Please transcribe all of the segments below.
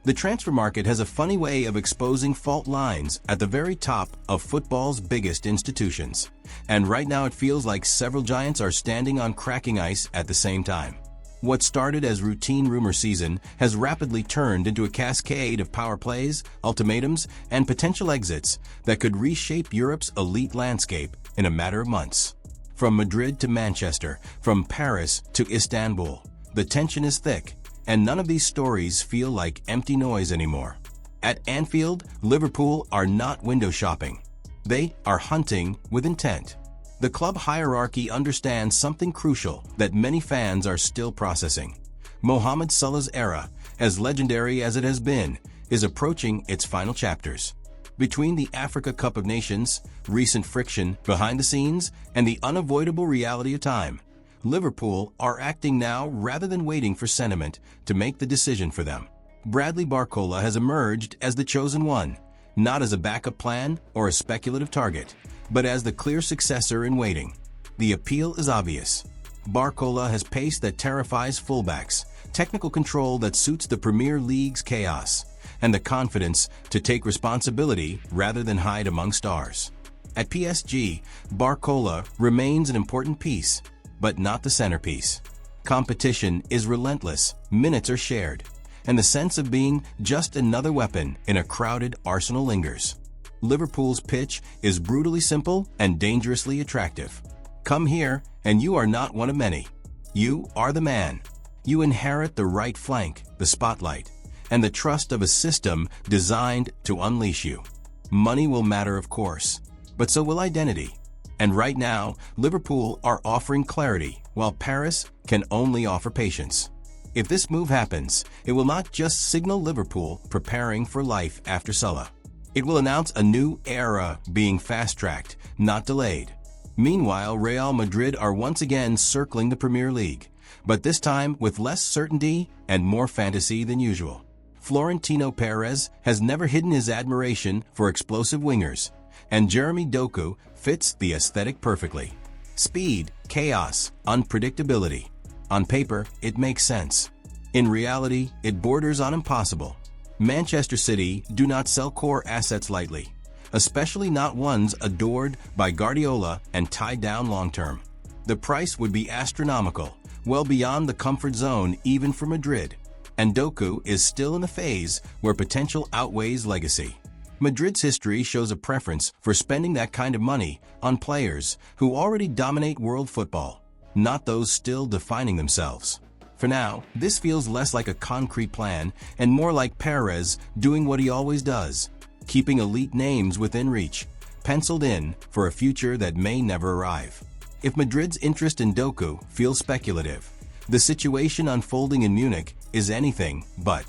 The transfer market has a funny way of exposing fault lines at the very top of football's biggest institutions. And right now it feels like several giants are standing on cracking ice at the same time. What started as routine rumor season has rapidly turned into a cascade of power plays, ultimatums, and potential exits that could reshape Europe's elite landscape in a matter of months. From Madrid to Manchester, from Paris to Istanbul, the tension is thick, and none of these stories feel like empty noise anymore. At Anfield, Liverpool are not window shopping. They are hunting with intent. The club hierarchy understands something crucial that many fans are still processing. Mohamed Salah's era, as legendary as it has been, is approaching its final chapters. Between the Africa Cup of Nations, recent friction behind the scenes, and the unavoidable reality of time, Liverpool are acting now rather than waiting for sentiment to make the decision for them. Bradley Barcola has emerged as the chosen one, not as a backup plan or a speculative target, but as the clear successor in waiting. The appeal is obvious. Barcola has pace that terrifies fullbacks, technical control that suits the Premier League's chaos, and the confidence to take responsibility rather than hide among stars. At PSG, Barcola remains an important piece, but not the centerpiece. Competition is relentless, minutes are shared, and the sense of being just another weapon in a crowded arsenal lingers. Liverpool's pitch is brutally simple and dangerously attractive. Come here, and you are not one of many. You are the man. You inherit the right flank, the spotlight, and the trust of a system designed to unleash you. Money will matter, of course, but so will identity. And right now, Liverpool are offering clarity, while Paris can only offer patience. If this move happens, it will not just signal Liverpool preparing for life after Salah. It will announce a new era being fast-tracked, not delayed. Meanwhile, Real Madrid are once again circling the Premier League, but this time with less certainty and more fantasy than usual. Florentino Perez has never hidden his admiration for explosive wingers, and Jeremy Doku fits the aesthetic perfectly. Speed, chaos, unpredictability. On paper, it makes sense. In reality, it borders on impossible. Manchester City do not sell core assets lightly, especially not ones adored by Guardiola and tied down long-term. The price would be astronomical, well beyond the comfort zone even for Madrid, and Doku is still in a phase where potential outweighs legacy. Madrid's history shows a preference for spending that kind of money on players who already dominate world football, not those still defining themselves. For now, this feels less like a concrete plan and more like Perez doing what he always does, keeping elite names within reach, penciled in for a future that may never arrive. If Madrid's interest in Doku feels speculative, the situation unfolding in Munich is anything but.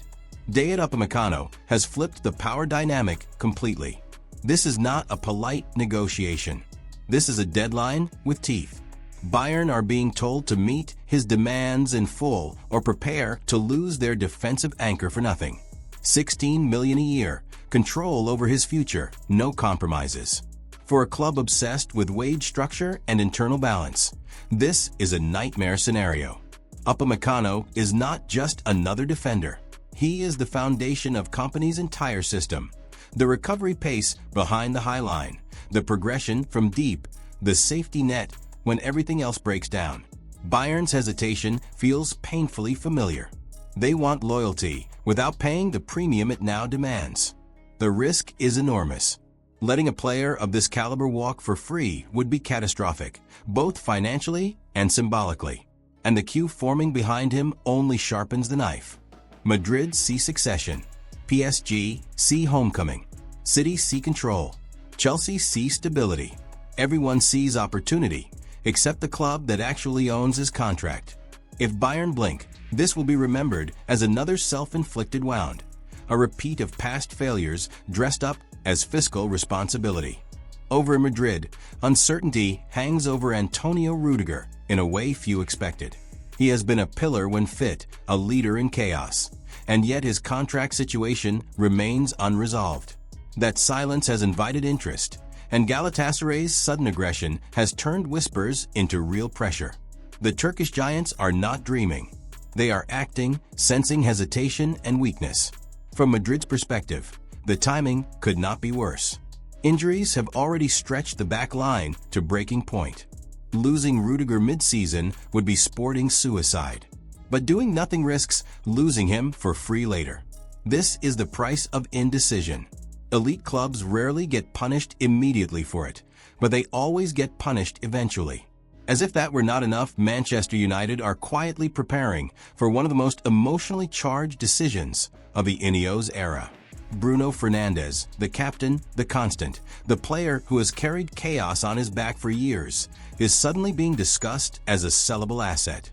Dayot Upamecano has flipped the power dynamic completely. This is not a polite negotiation. This is a deadline with teeth. Bayern are being told to meet his demands in full or prepare to lose their defensive anchor for nothing. $16 million a year, control over his future, no compromises. For a club obsessed with wage structure and internal balance, this is a nightmare scenario. Upamecano is not just another defender. He is the foundation of company's entire system. The recovery pace behind the high line, the progression from deep, the safety net when everything else breaks down. Bayern's hesitation feels painfully familiar. They want loyalty without paying the premium it now demands. The risk is enormous. Letting a player of this caliber walk for free would be catastrophic, both financially and symbolically. And the queue forming behind him only sharpens the knife. Madrid see succession. PSG see homecoming. City see control. Chelsea see stability. Everyone sees opportunity, except the club that actually owns his contract. If Bayern blink, this will be remembered as another self-inflicted wound, a repeat of past failures dressed up as fiscal responsibility. Over in Madrid, uncertainty hangs over Antonio Rüdiger in a way few expected. He has been a pillar when fit, a leader in chaos, and yet his contract situation remains unresolved. That silence has invited interest, and Galatasaray's sudden aggression has turned whispers into real pressure. The Turkish giants are not dreaming. They are acting, sensing hesitation and weakness. From Madrid's perspective, the timing could not be worse. Injuries have already stretched the back line to breaking point. Losing Rüdiger mid-season would be sporting suicide. But doing nothing risks losing him for free later. This is the price of indecision. Elite clubs rarely get punished immediately for it, but they always get punished eventually. As if that were not enough, Manchester United are quietly preparing for one of the most emotionally charged decisions of the Ineos era. Bruno Fernandes, the captain, the constant, the player who has carried chaos on his back for years, is suddenly being discussed as a sellable asset.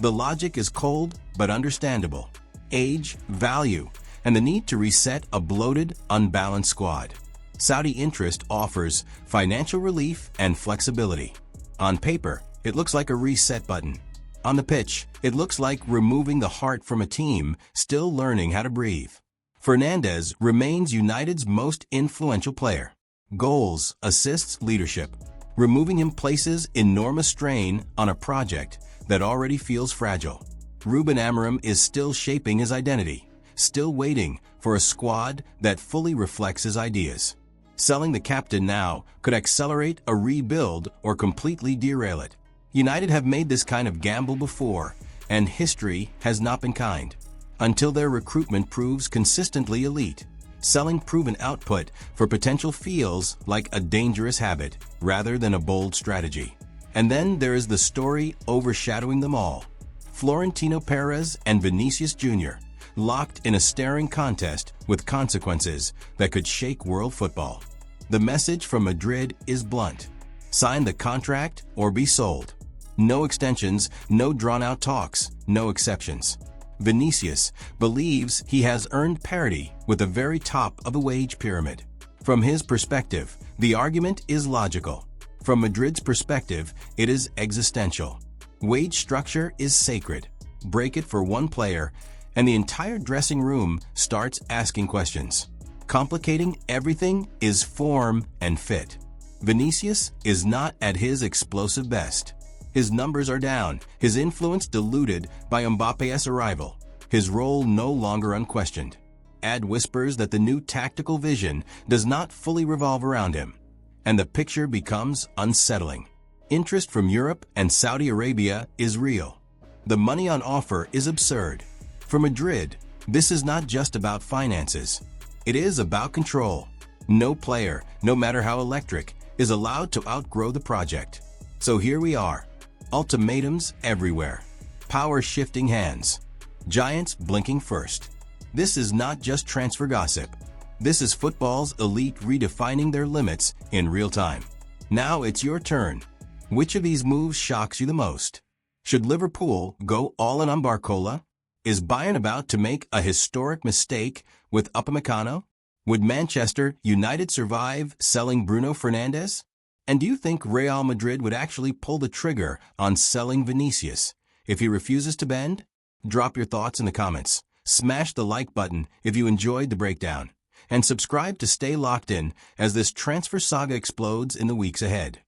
The logic is cold but understandable. Age, value, and the need to reset a bloated, unbalanced squad. Saudi interest offers financial relief and flexibility. On paper, it looks like a reset button. On the pitch, it looks like removing the heart from a team still learning how to breathe. Fernandes remains United's most influential player. Goals, assists, leadership. Removing him places enormous strain on a project that already feels fragile. Ruben Amorim is still shaping his identity, still waiting for a squad that fully reflects his ideas. Selling the captain now could accelerate a rebuild or completely derail it. United have made this kind of gamble before, and history has not been kind. Until their recruitment proves consistently elite, selling proven output for potential feels like a dangerous habit rather than a bold strategy. And then there is the story overshadowing them all. Florentino Perez and Vinicius Jr., locked in a staring contest with consequences that could shake world football. The message from Madrid is blunt. Sign the contract or be sold. No extensions, no drawn-out talks, no exceptions. Vinicius believes he has earned parity with the very top of the wage pyramid. From his perspective, the argument is logical. From Madrid's perspective, it is existential. Wage structure is sacred. Break it for one player, and the entire dressing room starts asking questions. Complicating everything is form and fit. Vinicius is not at his explosive best. His numbers are down, his influence diluted by Mbappe's arrival, his role no longer unquestioned. Add whispers that the new tactical vision does not fully revolve around him, and the picture becomes unsettling. Interest from Europe and Saudi Arabia is real. The money on offer is absurd. For Madrid, this is not just about finances. It is about control. No player, no matter how electric, is allowed to outgrow the project. So here we are. Ultimatums everywhere. Power shifting hands. Giants blinking first. This is not just transfer gossip. This is football's elite redefining their limits in real time. Now it's your turn. Which of these moves shocks you the most? Should Liverpool go all in on Barcola? Is Bayern about to make a historic mistake with Upamecano? Would Manchester United survive selling Bruno Fernandes? And do you think Real Madrid would actually pull the trigger on selling Vinicius if he refuses to bend? Drop your thoughts in the comments. Smash the like button if you enjoyed the breakdown. And subscribe to stay locked in as this transfer saga explodes in the weeks ahead.